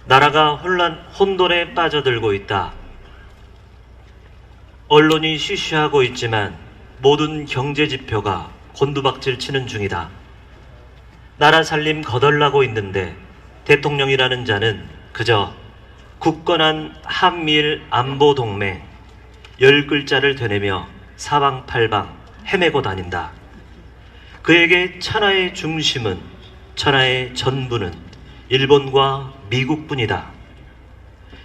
나라가 혼돈에 빠져들고 있다. 언론이 쉬쉬하고 있지만 모든 경제 지표가 곤두박질 치는 중이다. 나라 살림 거덜나고 있는데 대통령이라는 자는 그저 굳건한 한미일 안보 동맹 10글자를 되뇌며 사방팔방 헤매고 다닌다. 그에게 천하의 중심은, 천하의 전부는 일본과 미국뿐이다.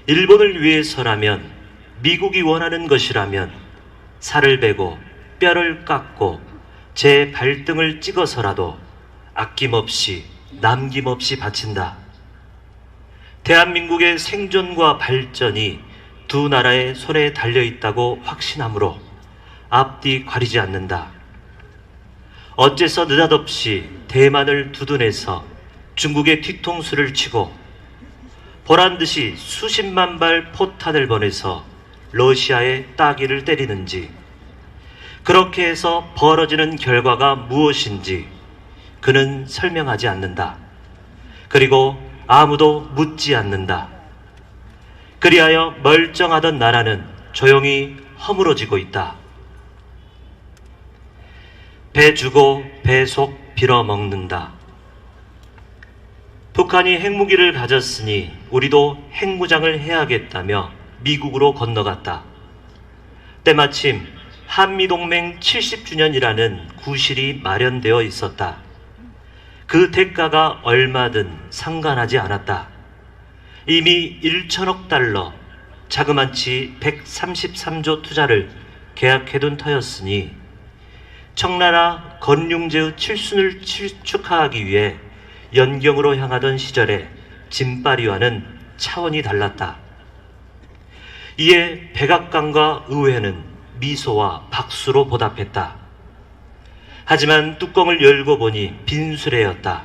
일본을 위해서라면, 미국이 원하는 것이라면 살을 베고 뼈를 깎고 제 발등을 찍어서라도 아낌없이 남김없이 바친다. 대한민국의 생존과 발전이 두 나라의 손에 달려있다고 확신하므로 앞뒤 가리지 않는다. 어째서 느닷없이 대만을 두둔해서 중국의 뒤통수를 치고 보란듯이 수십만 발 포탄을 보내서 러시아의 따귀를 때리는지, 그렇게 해서 벌어지는 결과가 무엇인지 그는 설명하지 않는다. 그리고 아무도 묻지 않는다. 그리하여 멀쩡하던 나라는 조용히 허물어지고 있다. 배 주고 배 속 빌어먹는다. 북한이 핵무기를 가졌으니 우리도 핵무장을 해야겠다며 미국으로 건너갔다. 때마침 한미동맹 70주년이라는 구실이 마련되어 있었다. 그 대가가 얼마든 상관하지 않았다. 이미 1천억 달러, 자그만치 133조 투자를 계약해둔 터였으니 청나라 건륭제의 칠순을 축하하기 위해 연경으로 향하던 시절에 짐바리와는 차원이 달랐다. 이에 백악관과 의회는 미소와 박수로 보답했다. 하지만 뚜껑을 열고 보니 빈수레였다.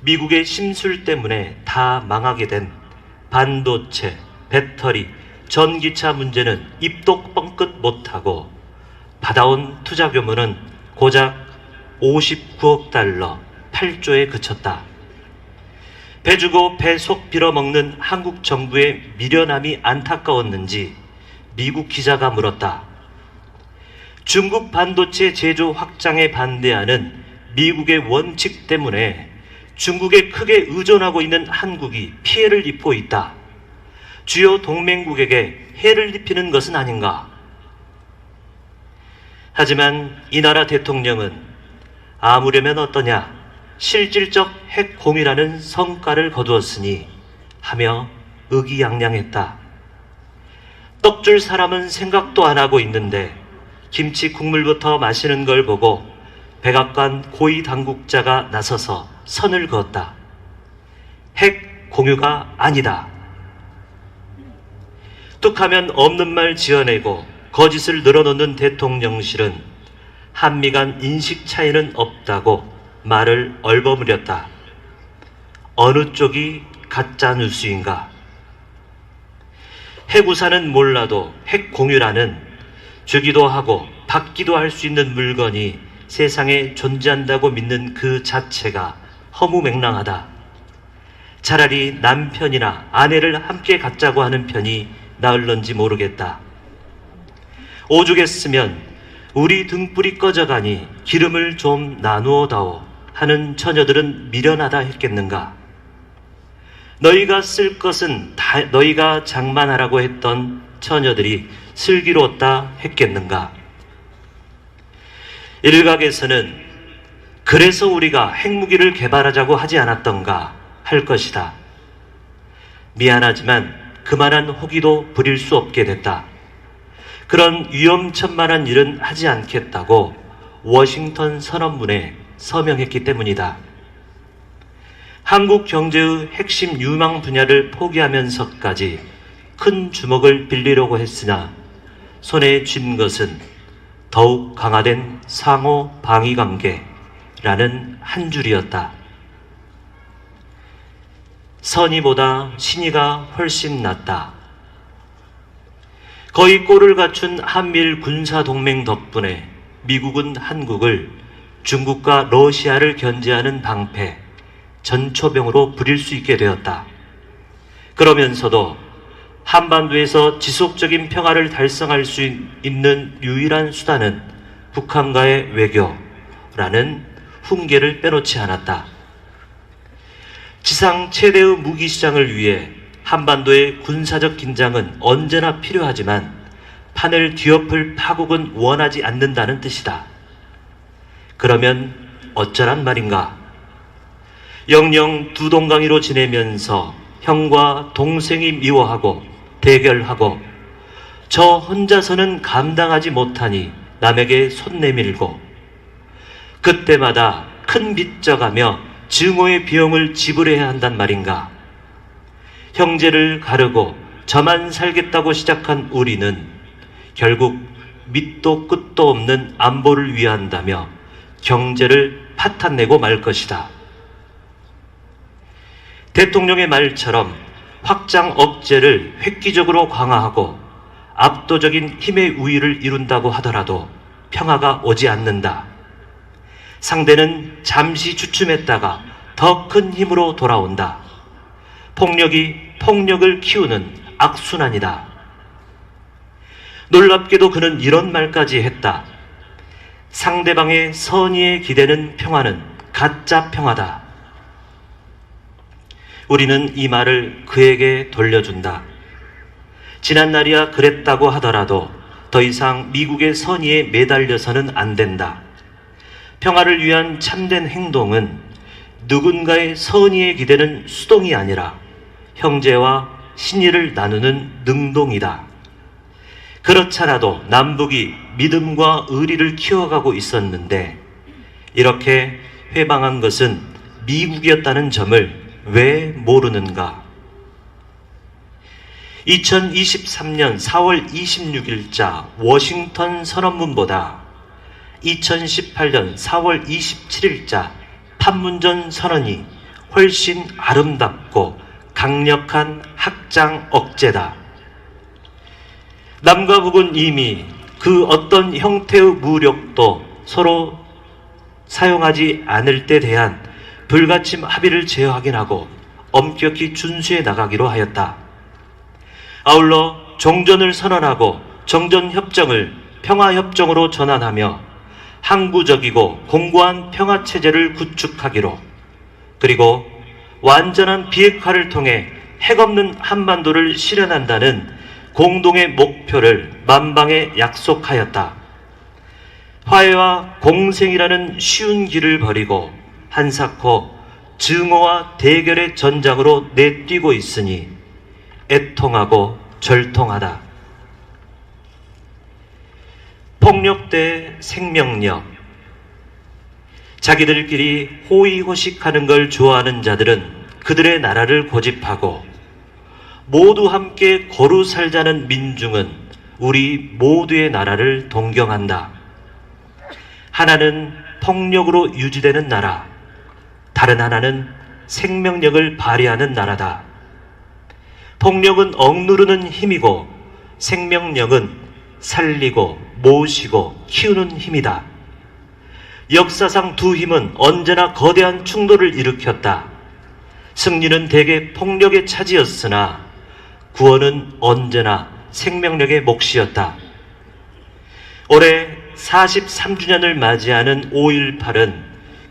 미국의 심술 때문에 다 망하게 된 반도체, 배터리, 전기차 문제는 입도 뻥끗 못하고 받아온 투자 규모는 고작 59억 달러, 8조에 그쳤다. 배 주고 배 속 빌어먹는 한국 정부의 미련함이 안타까웠는지 미국 기자가 물었다. 중국 반도체 제조 확장에 반대하는 미국의 원칙 때문에 중국에 크게 의존하고 있는 한국이 피해를 입고 있다. 주요 동맹국에게 해를 입히는 것은 아닌가? 하지만 이 나라 대통령은 아무려면 어떠냐? 실질적 핵 공유라는 성과를 거두었으니 하며 의기양양했다. 떡줄 사람은 생각도 안 하고 있는데 김치 국물부터 마시는 걸 보고 백악관 고위 당국자가 나서서 선을 그었다. 핵 공유가 아니다. 뚝하면 없는 말 지어내고 거짓을 늘어놓는 대통령실은 한미 간 인식 차이는 없다고 말을 얼버무렸다. 어느 쪽이 가짜 뉴스인가? 핵우산은 몰라도 핵 공유라는 주기도 하고 받기도 할 수 있는 물건이 세상에 존재한다고 믿는 그 자체가 허무맹랑하다. 차라리 남편이나 아내를 함께 갖자고 하는 편이 나을런지 모르겠다. 오죽했으면 우리 등불이 꺼져가니 기름을 좀 나누어다오 하는 처녀들은 미련하다 했겠는가? 너희가 쓸 것은 다 너희가 장만하라고 했던 처녀들이 슬기로웠다 했겠는가? 일각에서는 그래서 우리가 핵무기를 개발하자고 하지 않았던가 할 것이다. 미안하지만 그만한 호기도 부릴 수 없게 됐다. 그런 위험천만한 일은 하지 않겠다고 워싱턴 선언문에 서명했기 때문이다. 한국 경제의 핵심 유망 분야를 포기하면서까지 큰 주목을 빌리려고 했으나 손에 쥔 것은 더욱 강화된 상호 방위관계라는 한 줄이었다. 선의보다 신의가 훨씬 낫다. 거의 꼴을 갖춘 한미일 군사동맹 덕분에 미국은 한국을 중국과 러시아를 견제하는 방패, 전초병으로 부릴 수 있게 되었다. 그러면서도 한반도에서 지속적인 평화를 달성할 수 있는 유일한 수단은 북한과의 외교라는 훈계를 빼놓지 않았다. 지상 최대의 무기 시장을 위해 한반도의 군사적 긴장은 언제나 필요하지만 판을 뒤엎을 파국은 원하지 않는다는 뜻이다. 그러면 어쩌란 말인가? 영영 두 동강이로 지내면서 형과 동생이 미워하고 대결하고 저 혼자서는 감당하지 못하니 남에게 손 내밀고 그때마다 큰 빚져가며 증오의 비용을 지불해야 한단 말인가? 형제를 가르고 저만 살겠다고 시작한 우리는 결국 밑도 끝도 없는 안보를 위한다며 경제를 파탄내고 말 것이다. 대통령의 말처럼 확장 억제를 획기적으로 강화하고 압도적인 힘의 우위를 이룬다고 하더라도 평화가 오지 않는다. 상대는 잠시 주춤했다가 더 큰 힘으로 돌아온다. 폭력이 폭력을 키우는 악순환이다. 놀랍게도 그는 이런 말까지 했다. 상대방의 선의에 기대는 평화는 가짜 평화다. 우리는 이 말을 그에게 돌려준다. 지난날이야 그랬다고 하더라도 더 이상 미국의 선의에 매달려서는 안 된다. 평화를 위한 참된 행동은 누군가의 선의에 기대는 수동이 아니라 형제와 신의를 나누는 능동이다. 그렇잖아도 남북이 믿음과 의리를 키워가고 있었는데 이렇게 회방한 것은 미국이었다는 점을 왜 모르는가? 2023년 4월 26일자 워싱턴 선언문보다 2018년 4월 27일자 판문점 선언이 훨씬 아름답고 강력한 확장 억제다. 남과 북은 이미 그 어떤 형태의 무력도 서로 사용하지 않을 때 대한 불가침 합의를 재확인하고 엄격히 준수해 나가기로 하였다. 아울러 종전을 선언하고 정전협정을 평화협정으로 전환하며 항구적이고 공고한 평화체제를 구축하기로, 그리고 완전한 비핵화를 통해 핵없는 한반도를 실현한다는 공동의 목표를 만방에 약속하였다. 화해와 공생이라는 쉬운 길을 버리고 한사코 증오와 대결의 전장으로 내뛰고 있으니 애통하고 절통하다. 폭력 대 생명력. 자기들끼리 호의호식하는 걸 좋아하는 자들은 그들의 나라를 고집하고, 모두 함께 거루 살자는 민중은 우리 모두의 나라를 동경한다. 하나는 폭력으로 유지되는 나라, 다른 하나는 생명력을 발휘하는 나라다. 폭력은 억누르는 힘이고 생명력은 살리고 모시고 키우는 힘이다. 역사상 두 힘은 언제나 거대한 충돌을 일으켰다. 승리는 대개 폭력의 차지였으나 구원은 언제나 생명력의 몫이었다. 올해 43주년을 맞이하는 5.18은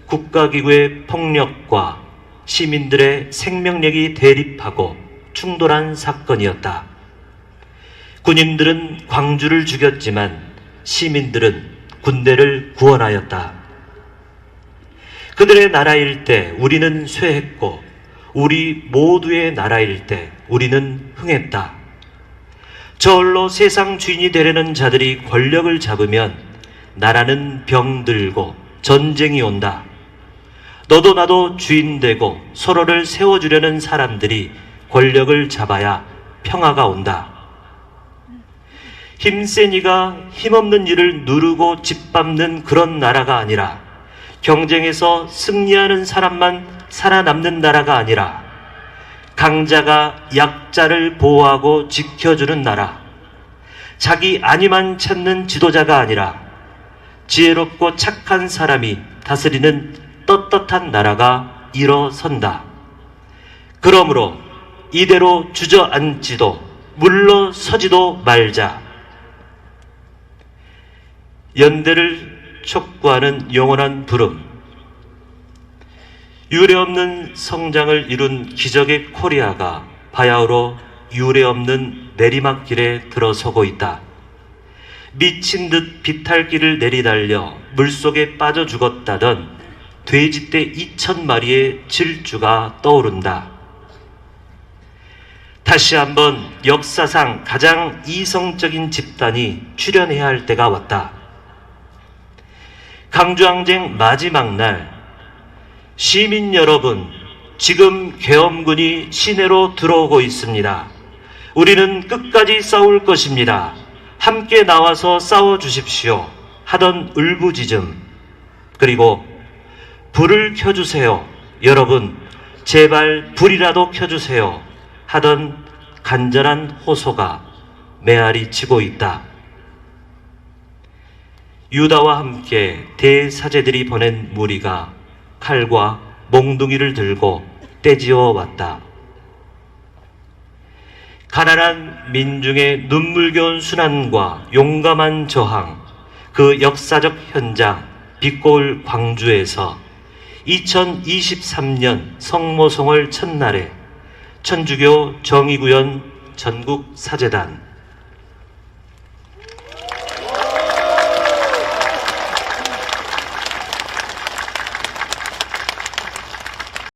국가기구의 폭력과 시민들의 생명력이 대립하고 충돌한 사건이었다. 군인들은 광주를 죽였지만 시민들은 군대를 구원하였다. 그들의 나라일 때 우리는 쇠했고, 우리 모두의 나라일 때 우리는 흥했다. 저홀로 세상 주인이 되려는 자들이 권력을 잡으면 나라는 병들고 전쟁이 온다. 너도 나도 주인 되고 서로를 세워주려는 사람들이 권력을 잡아야 평화가 온다. 힘센 이가 힘없는 이를 누르고 짓밟는 그런 나라가 아니라, 경쟁에서 승리하는 사람만 살아남는 나라가 아니라, 강자가 약자를 보호하고 지켜주는 나라, 자기 안위만 찾는 지도자가 아니라 지혜롭고 착한 사람이 다스리는 떳떳한 나라가 일어선다. 그러므로 이대로 주저앉지도 물러서지도 말자. 연대를 촉구하는 영원한 부름, 유례없는 성장을 이룬 기적의 코리아가 바야흐로 유례없는 내리막길에 들어서고 있다. 미친 듯 비탈길을 내리달려 물속에 빠져 죽었다던 돼지떼 2,000마리의 질주가 떠오른다. 다시 한번 역사상 가장 이성적인 집단이 출현해야 할 때가 왔다. 강주항쟁 마지막 날, 시민 여러분, 지금 계엄군이 시내로 들어오고 있습니다. 우리는 끝까지 싸울 것입니다. 함께 나와서 싸워주십시오. 하던 울부짖음, 그리고 불을 켜주세요. 여러분, 제발 불이라도 켜주세요. 하던 간절한 호소가 메아리 치고 있다. 유다와 함께 대사제들이 보낸 무리가 칼과 몽둥이를 들고 떼지어 왔다. 가난한 민중의 눈물겨운 순환과 용감한 저항, 그 역사적 현장 빛고울 광주에서 2023년 성모성월 첫날에 천주교 정의구현 전국사재단